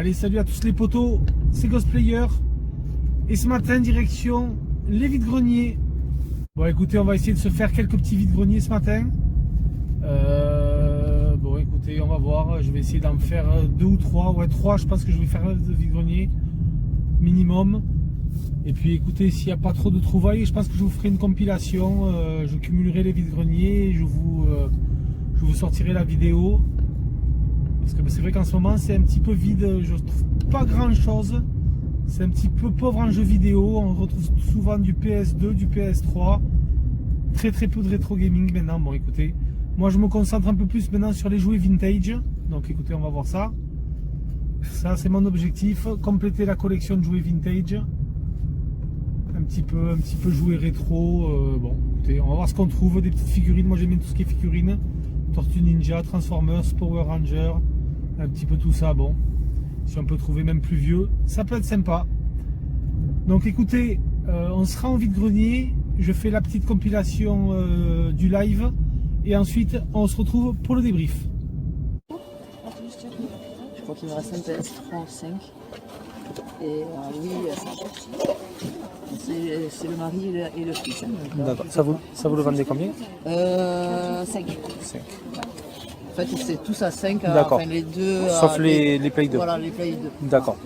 Allez, salut à tous les potos, c'est Ghostplayer. Et ce matin, direction les vides-greniers. Bon, écoutez, on va essayer de se faire quelques petits vides-greniers ce matin. Bon, écoutez, on va voir. Je vais essayer d'en faire 2 ou 3. Ouais, 3, je pense que je vais faire de vides-greniers minimum. Et puis, écoutez, s'il n'y a pas trop de trouvailles, je pense que je vous ferai une compilation. Je cumulerai les vides-greniers et je vous sortirai la vidéo. Parce que c'est vrai qu'en ce moment, c'est un petit peu vide. Je trouve pas grand-chose. C'est un petit peu pauvre en jeux vidéo. On retrouve souvent du PS2, du PS3. Très peu de rétro gaming maintenant. Bon, écoutez, moi je me concentre un peu plus maintenant sur les jouets vintage. Donc écoutez, on va voir ça. Ça, c'est mon objectif. Compléter la collection de jouets vintage. Un petit peu jouets rétro. Bon, écoutez, on va voir ce qu'on trouve. Des petites figurines. Moi j'aime bien tout ce qui est figurines. Tortue Ninja, Transformers, Power Rangers. Un petit peu tout ça. Bon. Si on peut trouver même plus vieux, ça peut être sympa. Donc écoutez, on sera en vide-grenier. Je fais la petite compilation du live. Et ensuite, on se retrouve pour le débrief. Je crois qu'il me reste un PS3 5. Et oui, c'est le mari et le fils. Hein, d'accord. Ça vous le vendez combien? 5. 5. En fait, c'est tous à 5. D'accord. Enfin, les deux. Sauf les Play 2. Voilà, les Play 2. D'accord.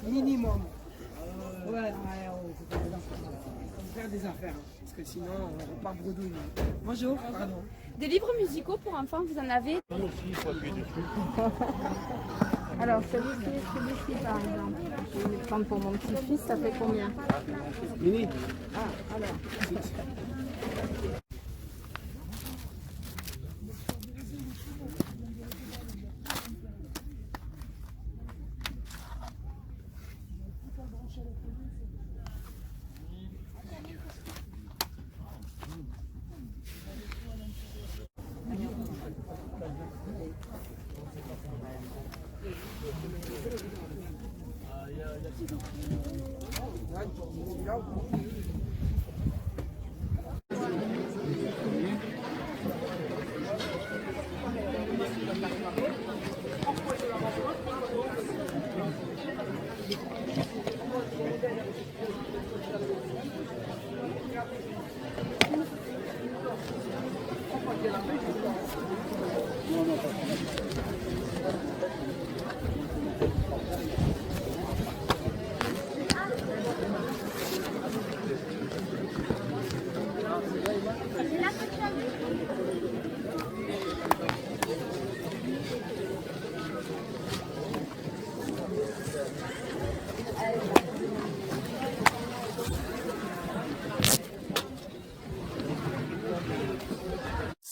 Minimum. Ouais, on faire des affaires, parce que sinon on repart bredouille. Bonjour, pardon. Des livres musicaux pour enfants, vous en avez? Alors celui-ci par exemple, je vais le prendre pour mon petit-fils, ça fait combien? Mini. Ah, alors.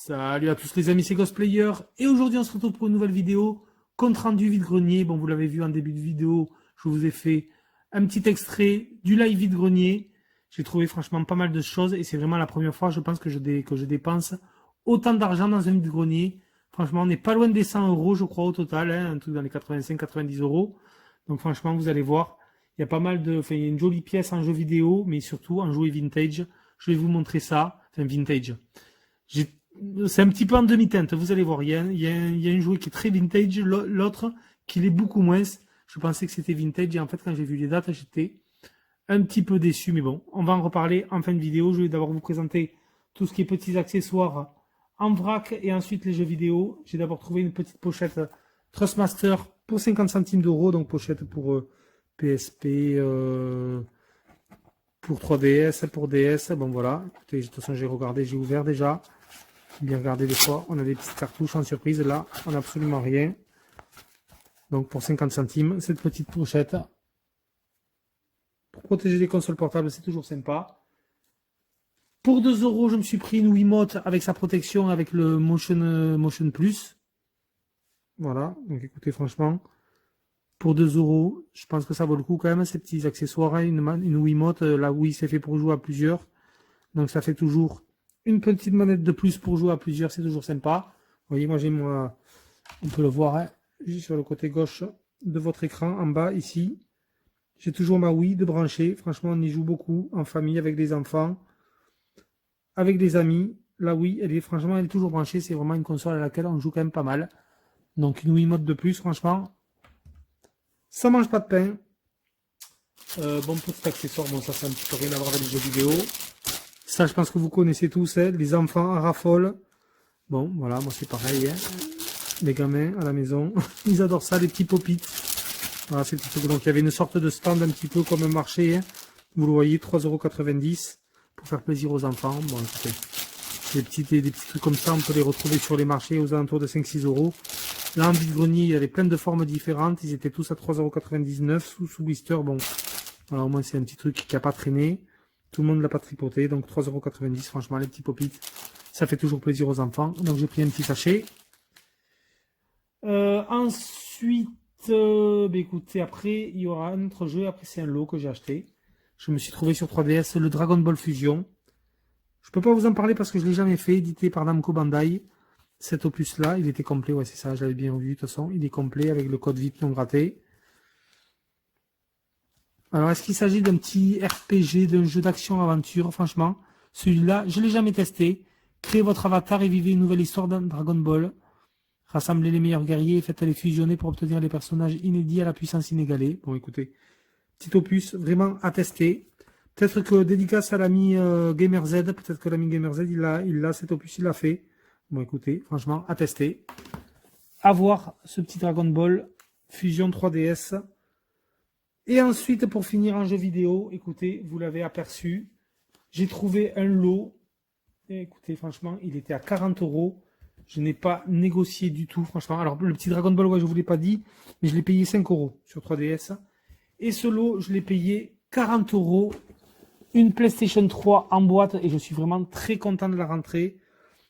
Salut à tous les amis, c'est Ghostplayer et aujourd'hui on se retrouve pour une nouvelle vidéo, compte rendu vide-grenier. Bon, vous l'avez vu en début de vidéo, je vous ai fait un petit extrait du live vide-grenier. J'ai trouvé franchement pas mal de choses et c'est vraiment la première fois je pense que je dépense autant d'argent dans un vide-grenier. Franchement, on n'est pas loin des 100 € je crois au total, hein, un truc dans les 85-90 €. Donc franchement, vous allez voir, il y a pas mal de... Enfin, il y a une jolie pièce en jeu vidéo, mais surtout en jouet vintage. Je vais vous montrer ça, enfin vintage. C'est un petit peu en demi-teinte, vous allez voir, il y a un jouet qui est très vintage, l'autre qui l'est beaucoup moins. Je pensais que c'était vintage et en fait quand j'ai vu les dates, j'étais un petit peu déçu, mais bon, on va en reparler en fin de vidéo. Je vais d'abord vous présenter tout ce qui est petits accessoires en vrac et ensuite les jeux vidéo. J'ai d'abord trouvé une petite pochette Trustmaster pour 50 centimes d'euros, donc pochette pour PSP, pour 3DS, pour DS. Bon voilà, écoutez, de toute façon j'ai regardé, j'ai ouvert déjà. Bien regardé des fois, on a des petites cartouches en surprise, là on n'a absolument rien. Donc pour 50 centimes, cette petite pochette. Pour protéger les consoles portables, c'est toujours sympa. Pour 2 €, je me suis pris une Wiimote avec sa protection, avec le Motion Plus. Voilà, donc écoutez, franchement, pour 2 €, je pense que ça vaut le coup quand même, ces petits accessoires. Hein. Une Wiimote, la Wii, c'est fait pour jouer à plusieurs. Donc ça fait toujours une petite manette de plus pour jouer à plusieurs, c'est toujours sympa. Vous voyez, moi j'ai on peut le voir, hein, sur le côté gauche de votre écran, en bas, ici. J'ai toujours ma Wii de brancher. Franchement, on y joue beaucoup, en famille, avec des enfants, avec des amis. La Wii, franchement, elle est toujours branchée. C'est vraiment une console à laquelle on joue quand même pas mal. Donc une Wiimote de plus, franchement, ça mange pas de pain. Bon, petit accessoire, bon, ça un petit peu rien à voir avec les jeux vidéo. Ça, je pense que vous connaissez tous, hein, les enfants en raffolent. Bon, voilà, moi c'est pareil. Hein. Les gamins à la maison, ils adorent ça, les petits pop-it. Voilà, c'est tout. Donc il y avait une sorte de stand un petit peu comme un marché. Hein. Vous le voyez, 3,90 € pour faire plaisir aux enfants. Bon, écoutez, des petits trucs comme ça, on peut les retrouver sur les marchés aux alentours de 5-6 €. Là, en vide-grenier, il y avait plein de formes différentes. Ils étaient tous à 3,99 € sous blister. Bon, voilà, au moins c'est un petit truc qui n'a pas traîné. Tout le monde ne l'a pas tripoté, donc 3,90 €, franchement, les petits pop-it, ça fait toujours plaisir aux enfants. Donc j'ai pris un petit sachet. Ensuite, écoutez, après, il y aura un autre jeu, après c'est un lot que j'ai acheté. Je me suis trouvé sur 3DS, le Dragon Ball Fusion. Je peux pas vous en parler parce que je l'ai jamais fait, édité par Namco Bandai. Cet opus-là, il était complet, ouais c'est ça, j'avais bien vu de toute façon. Il est complet avec le code VIP non gratté. Alors, est-ce qu'il s'agit d'un petit RPG, d'un jeu d'action-aventure? Franchement, celui-là, je ne l'ai jamais testé. Créez votre avatar et vivez une nouvelle histoire d'un Dragon Ball. Rassemblez les meilleurs guerriers et faites-les fusionner pour obtenir les personnages inédits à la puissance inégalée. Bon, écoutez, petit opus, vraiment à tester. Peut-être que dédicace à l'ami GamerZ, peut-être que l'ami GamerZ, cet opus, il l'a fait. Bon, écoutez, franchement, à tester. À voir ce petit Dragon Ball Fusion 3DS. Et ensuite, pour finir en jeu vidéo, écoutez, vous l'avez aperçu, j'ai trouvé un lot. Et écoutez, franchement, il était à 40 €. Je n'ai pas négocié du tout, franchement. Alors, le petit Dragon Ball, ouais, je ne vous l'ai pas dit, mais je l'ai payé 5 € sur 3DS. Et ce lot, je l'ai payé 40 €. Une PlayStation 3 en boîte, et je suis vraiment très content de la rentrée.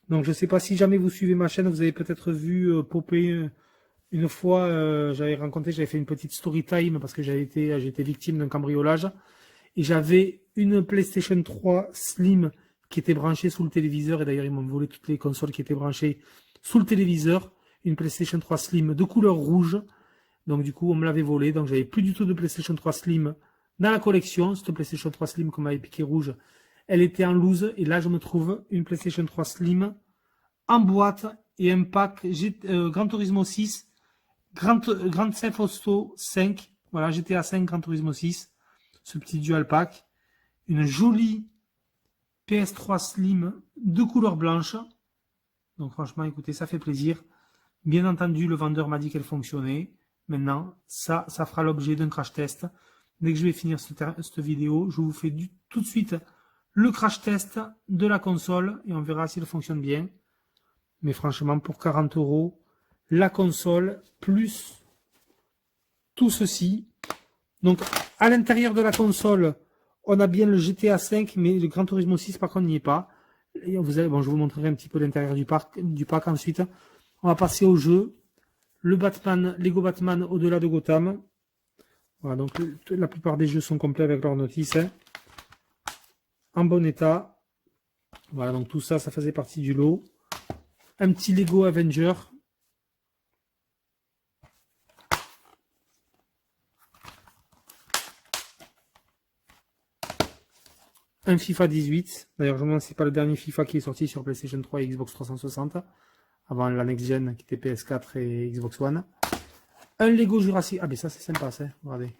Donc, je ne sais pas si jamais vous suivez ma chaîne, vous avez peut-être vu popper... Une fois, j'avais fait une petite story time parce que j'ai été victime d'un cambriolage. Et j'avais une PlayStation 3 Slim qui était branchée sous le téléviseur. Et d'ailleurs, ils m'ont volé toutes les consoles qui étaient branchées sous le téléviseur. Une PlayStation 3 Slim de couleur rouge. Donc du coup, on me l'avait volé. Donc j'avais plus du tout de PlayStation 3 Slim dans la collection. Cette PlayStation 3 Slim qu'on m'avait piqué rouge, elle était en loose. Et là, je me trouve une PlayStation 3 Slim en boîte et un pack Gran Turismo 6. Grand Theft Auto 5, voilà, GTA 5, Gran Turismo 6, ce petit dual pack, une jolie PS3 Slim de couleur blanche, donc franchement, écoutez, ça fait plaisir. Bien entendu, le vendeur m'a dit qu'elle fonctionnait. Maintenant, ça fera l'objet d'un crash test. Dès que je vais finir cette vidéo, je vous fais tout de suite le crash test de la console et on verra si elle fonctionne bien. Mais franchement, pour 40 €, la console plus tout ceci. Donc à l'intérieur de la console, on a bien le GTA 5, mais le Gran Turismo 6 par contre n'y est pas. Et vous allez, bon, je vous montrerai un petit peu l'intérieur du pack ensuite. On va passer au jeu. Le Batman, Lego Batman au-delà de Gotham. Voilà, donc la plupart des jeux sont complets avec leur notice. Hein. En bon état. Voilà, donc tout ça, ça faisait partie du lot. Un petit Lego Avenger. Un FIFA 18. D'ailleurs, je me demande si c'est pas le dernier FIFA qui est sorti sur PlayStation 3 et Xbox 360. Avant la Next Gen qui était PS4 et Xbox One. Un Lego Jurassic... Ah, mais ça, c'est sympa, ça. Regardez.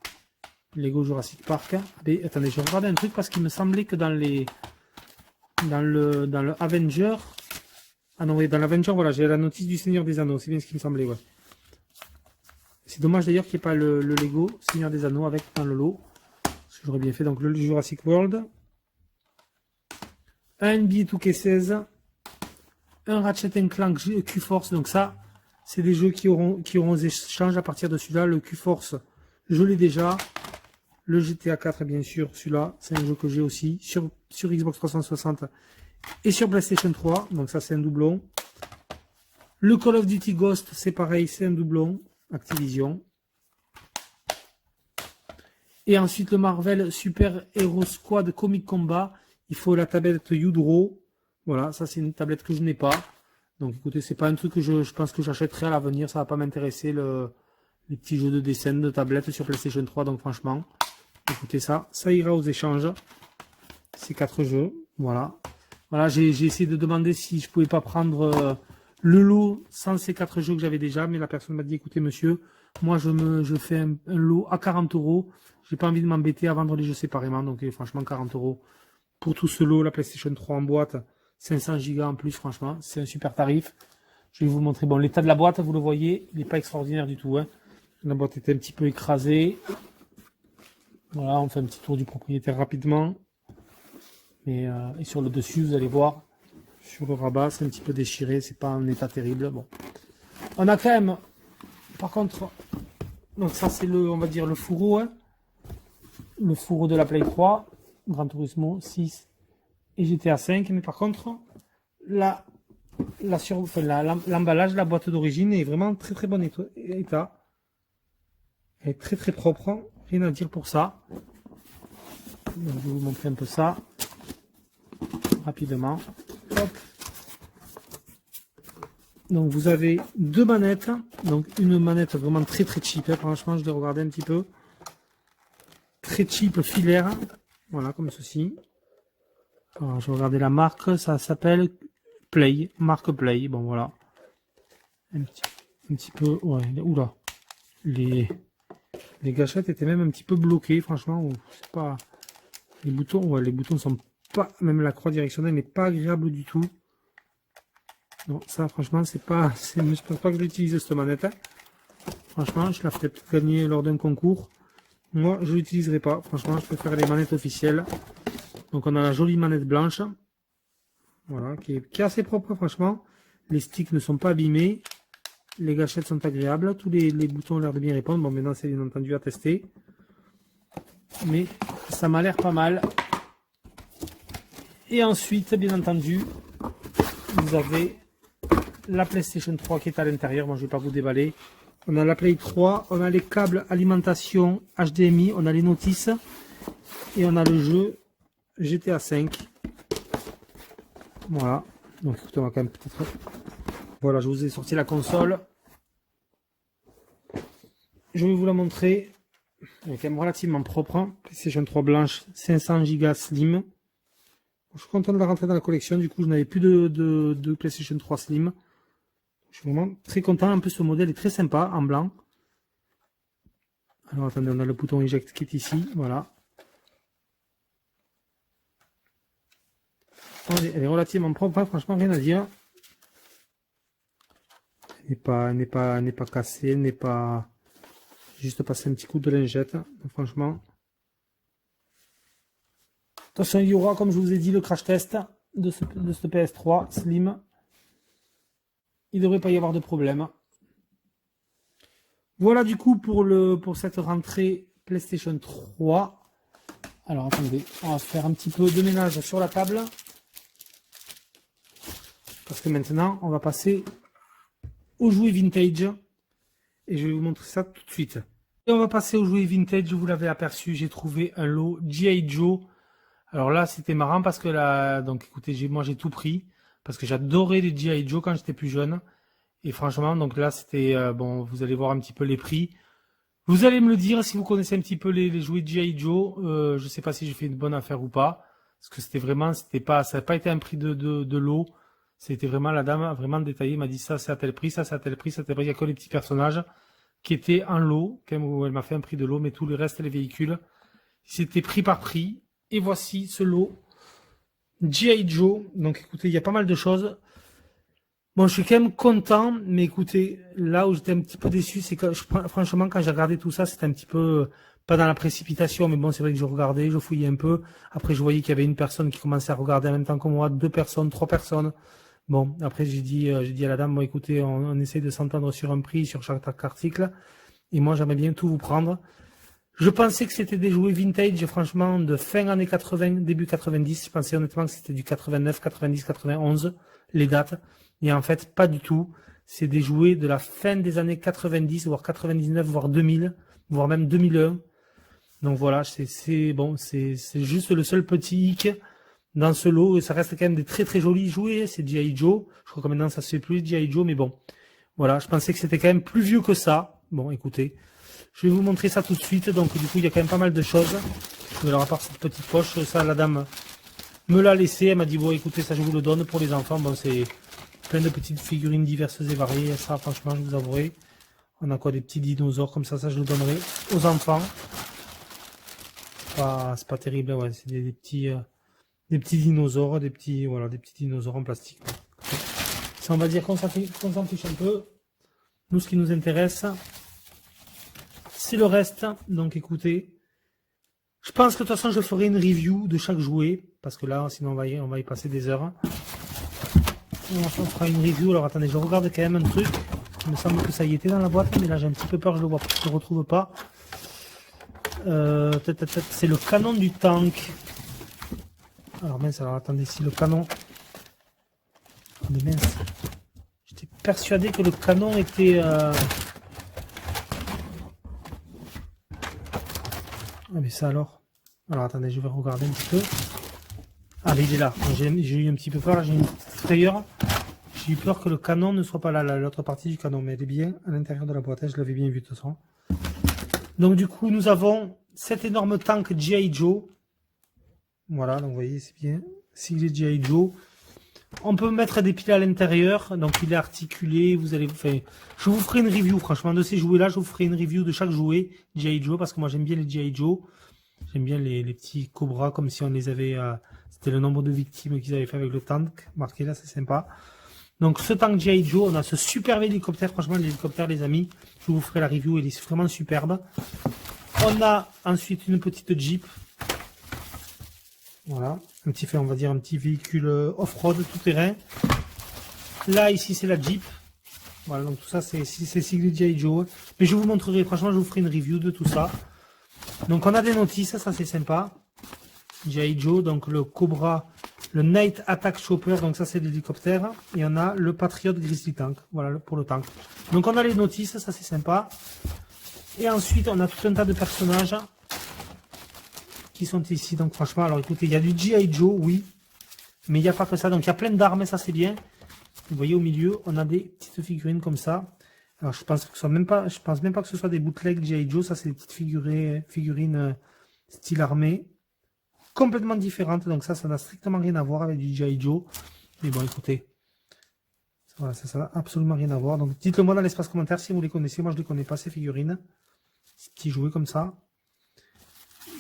Lego Jurassic Park. Mais, attendez, je regardais un truc parce qu'il me semblait que dans les... Dans le Avenger... Ah non, oui, dans l'Avenger, voilà, j'ai la notice du Seigneur des Anneaux. C'est bien ce qui me semblait, ouais. C'est dommage d'ailleurs qu'il n'y ait pas le Lego Seigneur des Anneaux avec dans le lot. Parce que j'aurais bien fait. Donc, le Jurassic World. Un NBA 2K16. Un Ratchet Clank Q-Force. Donc ça, c'est des jeux qui auront des échanges à partir de celui-là. Le Q-Force, je l'ai déjà. Le GTA 4, bien sûr, celui-là, c'est un jeu que j'ai aussi sur Xbox 360 et sur PlayStation 3. Donc ça, c'est un doublon. Le Call of Duty Ghost, c'est pareil, c'est un doublon. Activision. Et ensuite, le Marvel Super Hero Squad Comic Combat. Il faut la tablette Udro. Voilà, ça c'est une tablette que je n'ai pas. Donc écoutez, c'est pas un truc que je pense que j'achèterai à l'avenir. Ça va pas m'intéresser les petits jeux de dessin de tablette sur PlayStation 3. Donc franchement, écoutez ça ira aux échanges. Ces 4 jeux, voilà. Voilà, j'ai essayé de demander si je pouvais pas prendre le lot sans ces 4 jeux que j'avais déjà. Mais la personne m'a dit, écoutez monsieur, moi je fais un lot à 40 €. J'ai pas envie de m'embêter à vendre les jeux séparément. Donc franchement 40 € pour tout ce lot, la PlayStation 3 en boîte. 500 Go en plus, franchement, c'est un super tarif. Je vais vous montrer. Bon, l'état de la boîte, vous le voyez, il n'est pas extraordinaire du tout. Hein. La boîte était un petit peu écrasée. Voilà, on fait un petit tour du propriétaire rapidement. Et sur le dessus, vous allez voir, sur le rabat, c'est un petit peu déchiré. C'est pas un état terrible. Bon, on a quand même, par contre, donc ça c'est on va dire le fourreau, hein. Le fourreau de la Play 3, Gran Turismo 6. Et GTA 5, mais par contre, l'emballage, la boîte d'origine est vraiment très très bon état. Elle est très très propre, rien à dire pour ça. Donc, je vais vous montrer un peu ça rapidement. Hop. Donc vous avez 2 manettes, donc une manette vraiment très très cheap, hein. Franchement je l'ai regardé un petit peu. Très cheap filaire, voilà comme ceci. Alors, je vais regarder la marque, ça s'appelle Play, marque Play, bon voilà. Un petit peu, ouais, oula. Les gâchettes étaient même un petit peu bloquées, franchement, c'est pas... Les boutons, ouais, les boutons sont pas, même la croix directionnelle n'est pas agréable du tout. Non, ça franchement, c'est pas, je pense pas que je l'utilise cette manette. Hein. Franchement, je la ferai peut-être gagner lors d'un concours. Moi, je l'utiliserai pas, franchement, je préfère les manettes officielles. Donc on a la jolie manette blanche, voilà, qui est assez propre franchement. Les sticks ne sont pas abîmés, les gâchettes sont agréables, tous les boutons ont l'air de bien répondre. Bon maintenant c'est bien entendu à tester, mais ça m'a l'air pas mal. Et ensuite bien entendu, vous avez la PlayStation 3 qui est à l'intérieur. Moi je vais pas vous déballer. On a la Play 3, on a les câbles alimentation HDMI, on a les notices et on a le jeu GTA 5. Voilà. Donc écoutez, on va quand même peut-être... Voilà, je vous ai sorti la console. Je vais vous la montrer. Elle est quand même relativement propre. PlayStation 3 blanche, 500 Go Slim. Je suis content de la rentrer dans la collection. Du coup, je n'avais plus de PlayStation 3 Slim. Je suis vraiment très content. En plus, ce modèle est très sympa en blanc. Alors attendez, on a le bouton eject qui est ici. Voilà. Elle est relativement propre, hein, franchement rien à dire. Elle n'est pas cassée, elle n'est pas juste passer un petit coup de lingette. Donc, franchement. Attention, il y aura, comme je vous ai dit, le crash test de ce PS3 Slim. Il ne devrait pas y avoir de problème. Voilà du coup pour cette rentrée PlayStation 3. Alors attendez, on va faire un petit peu de ménage sur la table. Parce que maintenant, on va passer aux jouets vintage. Et je vais vous montrer ça tout de suite. Et on va passer aux jouets vintage. Vous l'avez aperçu, j'ai trouvé un lot G.I. Joe. Alors là, c'était marrant parce que là, donc écoutez, moi j'ai tout pris. Parce que j'adorais les G.I. Joe quand j'étais plus jeune. Et franchement, donc là, c'était, bon, vous allez voir un petit peu les prix. Vous allez me le dire si vous connaissez un petit peu les jouets G.I. Joe. Je sais pas si j'ai fait une bonne affaire ou pas. Parce que c'était vraiment, ça n'a pas été un prix de lot. C'était vraiment, la dame a vraiment détaillé, m'a dit ça c'est à tel prix, ça c'est à tel prix, ça c'est à tel prix. Il n'y a que les petits personnages qui étaient en lot, quand même, où elle m'a fait un prix de lot, mais tout le reste, les véhicules, c'était prix par prix. Et voici ce lot G.I. Joe. Donc écoutez, il y a pas mal de choses. Bon, je suis quand même content, mais écoutez, là où j'étais un petit peu déçu, c'est que franchement, quand j'ai regardé tout ça, c'était un petit peu, pas dans la précipitation, mais bon, c'est vrai que je regardais, je fouillais un peu. Après, je voyais qu'il y avait une personne qui commençait à regarder en même temps que moi, 2 personnes, 3 personnes. Bon, après, j'ai dit à la dame, bon, écoutez, on essaye de s'entendre sur un prix, sur chaque article. Et moi, j'aimerais bien tout vous prendre. Je pensais que c'était des jouets vintage, franchement, de fin années 80, début 90. Je pensais honnêtement que c'était du 89, 90, 91, les dates. Et en fait, pas du tout. C'est des jouets de la fin des années 90, voire 99, voire 2000, voire même 2001. Donc voilà, c'est bon, c'est juste le seul petit hic dans ce lot. Et ça reste quand même des très très jolis jouets. C'est G.I. Joe. Je crois que maintenant ça se fait plus G.I. Joe, mais bon. Voilà, je pensais que c'était quand même plus vieux que ça. Bon, écoutez, je vais vous montrer ça tout de suite. Donc du coup, il y a quand même pas mal de choses. Alors à part cette petite poche, ça la dame me l'a laissé. Elle m'a dit, bon écoutez, ça je vous le donne pour les enfants. Bon, c'est plein de petites figurines diverses et variées. Ça, franchement, je vous avouerai. On a quoi, des petits dinosaures comme ça je le donnerai aux enfants. C'est pas terrible, ouais, c'est des petits dinosaures, des petits dinosaures en plastique. Ça, on va dire qu'on s'en fiche un peu. Nous, ce qui nous intéresse, c'est le reste. Donc, écoutez, je pense que de toute façon, je ferai une review de chaque jouet, parce que là, sinon, on va y passer des heures. On fera une review. Alors, attendez, je regarde quand même un truc. Il me semble que ça y était dans la boîte, mais là, j'ai un petit peu peur, je le vois, je le retrouve pas. C'est le canon du tank. Alors mince, alors attendez, si le canon... Mais mince. J'étais persuadé que le canon était... Ah mais ça alors... Alors attendez, je vais regarder un petit peu. Ah mais il est là. J'ai eu un petit peu peur, j'ai une frayeur. J'ai eu peur que le canon ne soit pas là, l'autre partie du canon. Mais elle est bien à l'intérieur de la boîte, je l'avais bien vu de toute façon. Donc du coup, nous avons cet énorme tank G.I. Joe. Voilà, donc vous voyez, c'est bien. Siglé G.I. Joe. On peut mettre des piles à l'intérieur, donc il est articulé. Vous allez, enfin, je vous ferai une review, franchement, de ces jouets-là. Je vous ferai une review de chaque jouet G.I. Joe, parce que moi j'aime bien les G.I. Joe. J'aime bien les petits cobras, comme si on les avait... C'était le nombre de victimes qu'ils avaient fait avec le tank. Marqué là, c'est sympa. Donc ce tank G.I. Joe, on a ce superbe hélicoptère. Franchement, l'hélicoptère, les amis, je vous ferai la review, il est vraiment superbe. On a ensuite une petite Jeep. Voilà, on va dire un petit véhicule off-road tout terrain. Là, ici, c'est la Jeep. Voilà, donc tout ça, c'est siglé G.I. Joe. Mais je vous montrerai, franchement, je vous ferai une review de tout ça. Donc on a des notices, ça c'est sympa. G.I. Joe, donc le Cobra, le Night Attack Chopper, donc ça c'est l'hélicoptère. Et on a le Patriot Grizzly Tank, voilà pour le tank. Donc on a les notices, ça c'est sympa. Et ensuite on a tout un tas de personnages qui sont ici. Donc franchement, alors écoutez, il y a du G.I. Joe, oui. Mais il n'y a pas que ça, donc il y a plein d'armes et ça c'est bien. Vous voyez au milieu, on a des petites figurines comme ça. Alors je pense même pas que ce soit des bootlegs G.I. Joe, ça c'est des petites figurines style armée. Complètement différentes, donc ça n'a strictement rien à voir avec du G.I. Joe. Mais bon écoutez, voilà, ça n'a absolument rien à voir. Donc dites-le moi dans l'espace commentaire si vous les connaissez. Moi je les connais pas ces figurines. Ces petits jouets comme ça.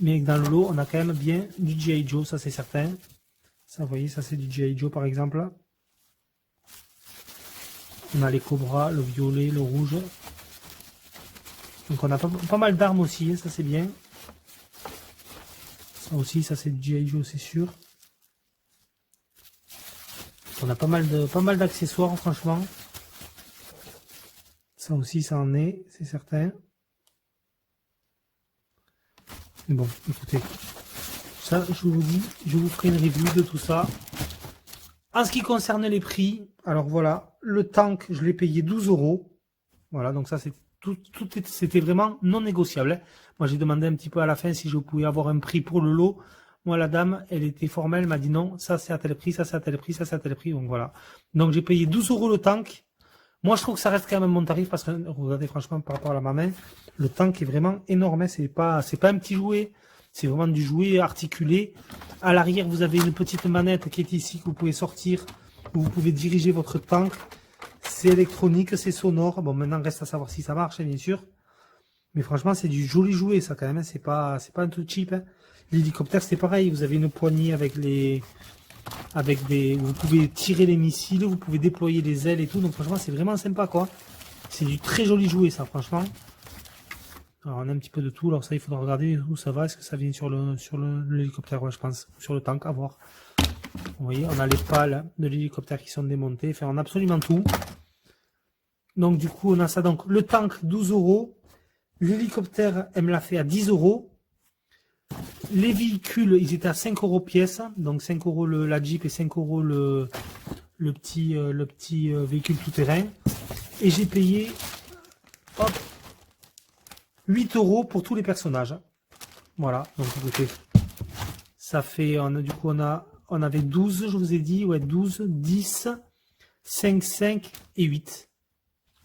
Mais dans le lot, on a quand même bien du G.I. Joe, ça c'est certain. Ça vous voyez, ça c'est du G.I. Joe par exemple. On a les cobras, le violet, le rouge. Donc on a pas mal d'armes aussi, hein, ça c'est bien. Ça aussi, ça c'est du G.I. Joe, c'est sûr. On a pas mal d'accessoires, franchement. Ça aussi, ça en est, c'est certain. Mais bon, écoutez. Ça, je vous dis, je vous ferai une review de tout ça. En ce qui concerne les prix, Alors voilà, le tank, je l'ai payé 12 euros. Voilà, donc ça, c'était vraiment non négociable, hein. Moi, j'ai demandé un petit peu à la fin si je pouvais avoir un prix pour le lot. Moi, la dame, elle était formelle, elle m'a dit non, ça c'est à tel prix, ça c'est à tel prix, ça c'est à tel prix. Donc voilà. Donc j'ai payé 12 euros le tank. Moi, je trouve que ça reste quand même mon tarif parce que, regardez, franchement, par rapport à ma main, le tank est vraiment énorme, hein. C'est pas un petit jouet. C'est vraiment du jouet articulé. À l'arrière, vous avez une petite manette qui est ici que vous pouvez sortir, où vous pouvez diriger votre tank. C'est électronique, c'est sonore. Bon, maintenant, reste à savoir si ça marche, hein, bien sûr. Mais franchement, c'est du joli jouet, ça, quand même, hein. C'est pas un truc cheap, hein. L'hélicoptère, c'est pareil. Vous avez une poignée avec vous pouvez tirer les missiles, vous pouvez déployer les ailes et tout. Donc, franchement, c'est vraiment sympa, quoi. C'est du très joli jouet, ça, franchement. Alors, on a un petit peu de tout. Alors, ça, il faudra regarder où ça va. Est-ce que ça vient sur l'hélicoptère? Ouais, je pense. Sur le tank, à voir. Vous voyez, on a les pales de l'hélicoptère qui sont démontées. Enfin, on a absolument tout. Donc, du coup, on a ça. Donc, le tank, 12 euros. L'hélicoptère, elle me l'a fait à 10 euros. Les véhicules, ils étaient à 5 euros pièce. Donc, 5 euros la Jeep et 5 euros le petit véhicule tout-terrain. Et j'ai payé, hop, 8 euros pour tous les personnages. Voilà. Donc, écoutez, ça fait, du coup, on avait 12, je vous ai dit. Ouais, 12, 10, 5, 5 et 8.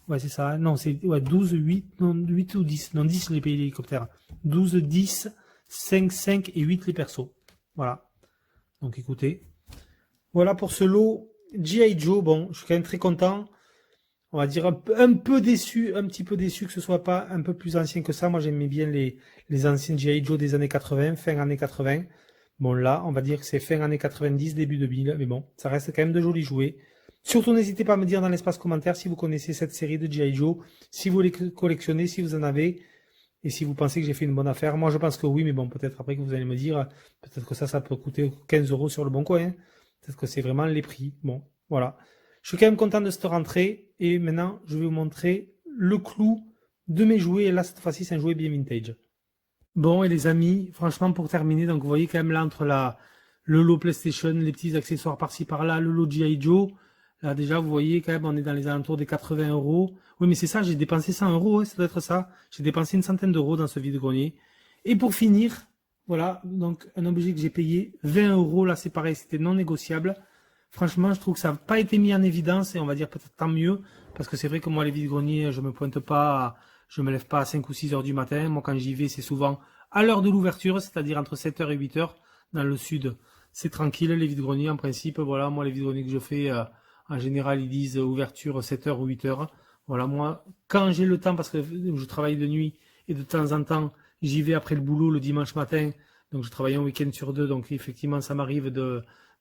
Ouais, c'est ça. Non, c'est 12, 8, non, 8 ou 10. Non, 10 les pays l'hélicoptère. 12, 10, 5, 5 et 8 les persos. Voilà. Donc écoutez. Voilà pour ce lot G.I. Joe. Bon, je suis quand même très content. On va dire un petit peu déçu que ce soit pas un peu plus ancien que ça. Moi, j'aimais bien les anciens G.I. Joe des années 80, fin années 80. Bon, là, on va dire que c'est fin années 90, début 2000. Mais bon, ça reste quand même de jolis jouets. Surtout, n'hésitez pas à me dire dans l'espace commentaire si vous connaissez cette série de G.I. Joe, si vous les collectionnez, si vous en avez, et si vous pensez que j'ai fait une bonne affaire. Moi, je pense que oui, mais bon, peut-être après que vous allez me dire, peut-être que ça peut coûter 15 euros sur le bon coin. Peut-être que c'est vraiment les prix. Bon, voilà. Je suis quand même content de cette rentrée, et maintenant, je vais vous montrer le clou de mes jouets, et là, cette fois-ci, c'est un jouet bien vintage. Bon, et les amis, franchement, pour terminer, donc vous voyez quand même là, entre le lot PlayStation, les petits accessoires par-ci par-là, le lot G.I. Joe. Là, déjà, vous voyez, quand même, on est dans les alentours des 80 euros. Oui, mais c'est ça, j'ai dépensé 100 euros, hein, ça doit être ça. J'ai dépensé une centaine d'euros dans ce vide-grenier. Et pour finir, voilà, donc un objet que j'ai payé 20 euros. Là, c'est pareil, c'était non négociable. Franchement, je trouve que ça n'a pas été mis en évidence, et on va dire peut-être tant mieux. Parce que c'est vrai que moi, les vide-greniers, je me pointe pas, je me lève pas à 5 ou 6 heures du matin. Moi, quand j'y vais, c'est souvent à l'heure de l'ouverture, c'est-à-dire entre 7 heures et 8 heures. Dans le sud, c'est tranquille, les vide-greniers, en principe. Voilà, moi, les vide-greniers que je fais... en général, ils disent ouverture 7h ou 8h. Voilà, moi, quand j'ai le temps, parce que je travaille de nuit, et de temps en temps, j'y vais après le boulot le dimanche matin. Donc, je travaille un week-end sur deux. Donc, effectivement, ça m'arrive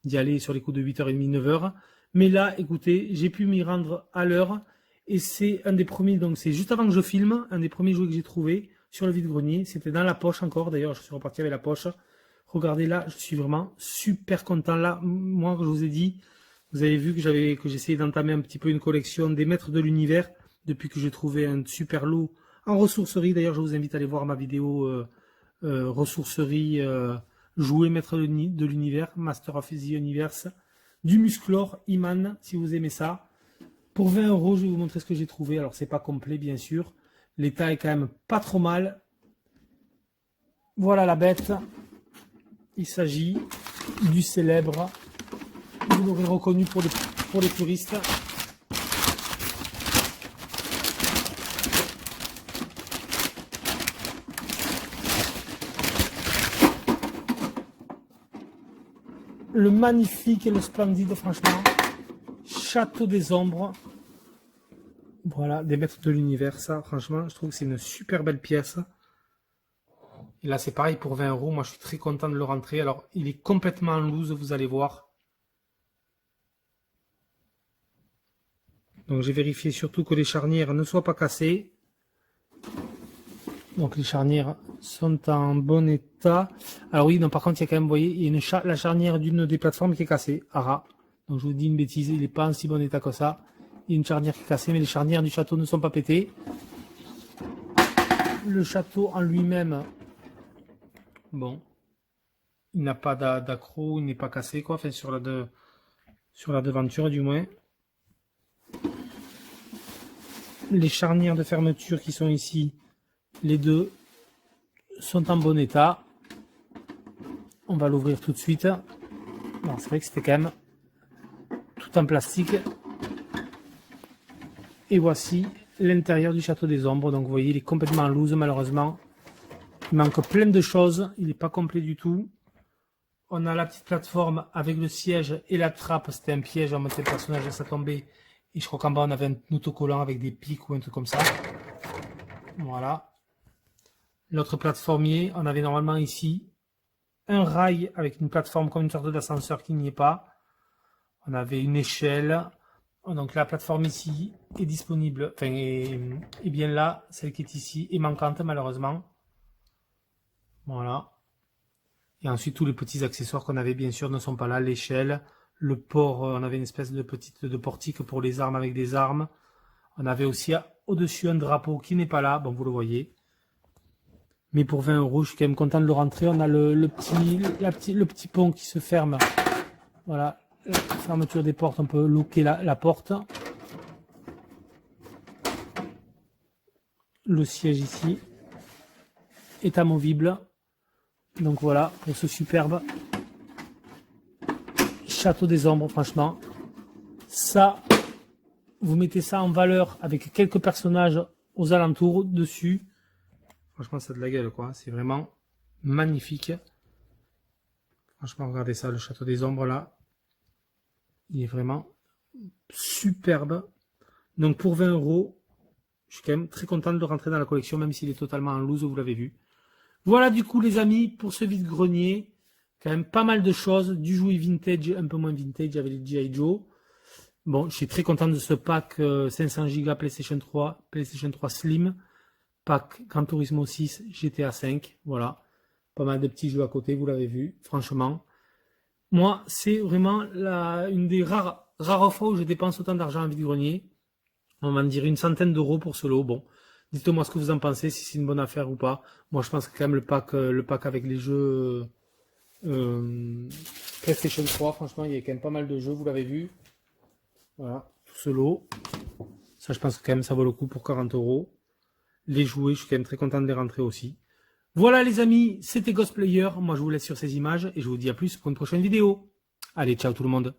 d'y aller sur les coups de 8h30, 9h. Mais là, écoutez, j'ai pu m'y rendre à l'heure. Et c'est un des premiers, donc c'est juste avant que je filme, un des premiers jouets que j'ai trouvé sur le vide-grenier. C'était dans la poche encore. D'ailleurs, je suis reparti avec la poche. Regardez là, je suis vraiment super content. Là, moi, je vous ai dit... Vous avez vu que j'essayais d'entamer un petit peu une collection des maîtres de l'univers depuis que j'ai trouvé un super lot en ressourcerie. D'ailleurs, je vous invite à aller voir ma vidéo ressourcerie jouer maître de l'univers, Master of the Universe, du Musclor, Iman, si vous aimez ça. Pour 20 euros, je vais vous montrer ce que j'ai trouvé. Alors, c'est pas complet, bien sûr. L'état est quand même pas trop mal. Voilà la bête. Il s'agit du célèbre... Vous l'aurez reconnu pour les puristes. Le magnifique et le splendide, franchement. Château des Ombres. Voilà, des maîtres de l'univers. Ça, franchement, je trouve que c'est une super belle pièce. Et là, c'est pareil pour 20 euros. Moi, je suis très content de le rentrer. Alors, il est complètement en loose, vous allez voir. Donc j'ai vérifié surtout que les charnières ne soient pas cassées. Donc les charnières sont en bon état. Alors oui, non, par contre, il y a quand même, vous voyez, il y a la charnière d'une des plateformes qui est cassée. Ara. Donc je vous dis une bêtise, il n'est pas en si bon état que ça. Il y a une charnière qui est cassée, mais les charnières du château ne sont pas pétées. Le château en lui-même, bon, il n'a pas d'accroc, il n'est pas cassé, quoi. Enfin, sur la devanture du moins. Les charnières de fermeture qui sont ici, les deux sont en bon état. On va l'ouvrir tout de suite. Bon, c'est vrai que c'était quand même tout en plastique. Et voici l'intérieur du Château des Ombres. Donc vous voyez, il est complètement loose malheureusement. Il manque plein de choses. Il n'est pas complet du tout. On a la petite plateforme avec le siège et la trappe. C'était un piège, on mettait le personnage et ça tombait. Et je crois qu'en bas on avait un autocollant avec des pics ou un truc comme ça. Voilà. L'autre plateformier, on avait normalement ici un rail avec une plateforme comme une sorte d'ascenseur qui n'y est pas. On avait une échelle. Donc la plateforme ici est disponible, enfin est bien là. Celle qui est ici est manquante malheureusement. Voilà. Et ensuite tous les petits accessoires qu'on avait bien sûr ne sont pas là. L'échelle, le port, on avait une espèce de petite portique pour les armes avec des armes. On avait aussi au-dessus un drapeau qui n'est pas là, bon vous le voyez. Mais pour 20 €, je suis quand même content de le rentrer. On a le petit pont qui se ferme. Voilà, la fermeture des portes, on peut looker la porte. Le siège ici est amovible. Donc voilà, pour ce superbe Château des Ombres, franchement. Ça, vous mettez ça en valeur avec quelques personnages aux alentours dessus. Franchement, ça a de la gueule, quoi. C'est vraiment magnifique. Franchement, regardez ça, le Château des Ombres, là. Il est vraiment superbe. Donc, pour 20 €, je suis quand même très content de le rentrer dans la collection, même s'il est totalement en loose, vous l'avez vu. Voilà, du coup, les amis, pour ce vide-grenier. Quand même pas mal de choses. Du jouet vintage, un peu moins vintage, avec les G.I. Joe. Bon, je suis très content de ce pack 500 Go PlayStation 3, PlayStation 3 Slim. Pack Gran Turismo 6, GTA 5, voilà. Pas mal de petits jeux à côté, vous l'avez vu, franchement. Moi, c'est vraiment une des rares fois où je dépense autant d'argent en vide-grenier. On va me dire une centaine d'euros pour ce lot. Bon, dites-moi ce que vous en pensez, si c'est une bonne affaire ou pas. Moi, je pense que quand même le pack avec les jeux PlayStation 3, franchement, il y a quand même pas mal de jeux, vous l'avez vu. Voilà, tout ce lot. Ça, je pense que quand même ça vaut le coup pour 40 €. Les jouets, je suis quand même très content de les rentrer aussi. Voilà les amis, c'était Ghostplayer. Moi je vous laisse sur ces images et je vous dis à plus pour une prochaine vidéo. Allez, ciao tout le monde.